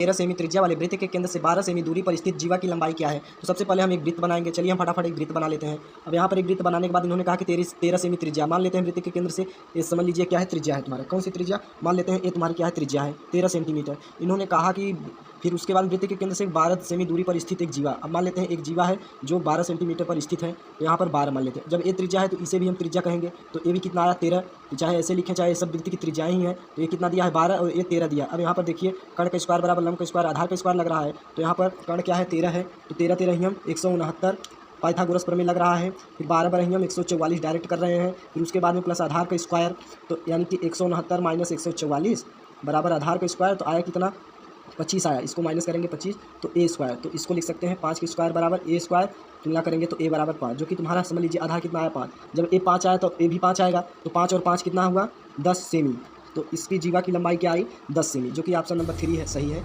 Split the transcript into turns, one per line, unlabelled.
13 semi त्रिज्या वाले वृत्त के केंद्र से 12 सेमी दूरी पर स्थित जीवा की लंबाई क्या है। तो सबसे पहले हम एक वृत्त बनाएंगे। चलिए हम फटाफट एक वृत्त बना लेते हैं। अब यहाँ पर एक वृत्त बनाने के बाद इन्होंने कहा कि 13 सेमी त्रिज्या मान लेते हैं वृत्त के केंद्र से। ये समझ लीजिए क्या है, त्रिज्या है तुम्हारा। कौन सी त्रिज्या मान लेते हैं, ये तुम्हारी क्या है, त्रिज्या है 13 सेंटीमीटर। इन्होंने कहा कि फिर उसके बाद वृत्त के केंद्र से 12 सेमी दूरी पर स्थित एक जीवा। अब मान लेते हैं एक जीवा है जो 12 सेंटीमीटर पर स्थित है, तो यहाँ पर 12 मान लेते हैं। जब ये त्रिज्या है तो इसे भी हम त्रिज्या कहेंगे। तो ये भी कितना आया, 13। चाहे ऐसे लिखें चाहे सब वृत्त की त्रिज्याएं ही हैं। तो ये कितना दिया है, 12 और ये 13 दिया। अब यहाँ पर देखिए कर्ण का स्क्वायर बराबर लंब का स्क्वायर आधार का स्क्वायर लग रहा है। तो यहाँ पर कर्ण क्या है, 13 है। तो 13 13 ही हम 169 पाइथागोरस प्रमेय लग रहा है। फिर 12 पर ही हम 144 डायरेक्ट कर रहे हैं। फिर उसके बाद में प्लस आधार का स्क्वायर, तो यानी कि 169 माइनस 144 बराबर आधार का स्क्वायर। तो आया कितना, 25 आया। इसको माइनस करेंगे 25 तो ए स्क्वायर। तो इसको लिख सकते हैं 5 के स्क्वायर बराबर ए स्क्वायर। तुलना करेंगे तो ए बराबर 5, जो कि तुम्हारा समझ लीजिए आधार कितना आया, 5। जब ए 5 आया तो ए भी 5 आएगा। तो 5 और 5 कितना हुआ, 10 सेमी। तो इसकी जीवा की लंबाई क्या आई, 10 सेमी, जो कि ऑप्शन नंबर 3 है, सही है।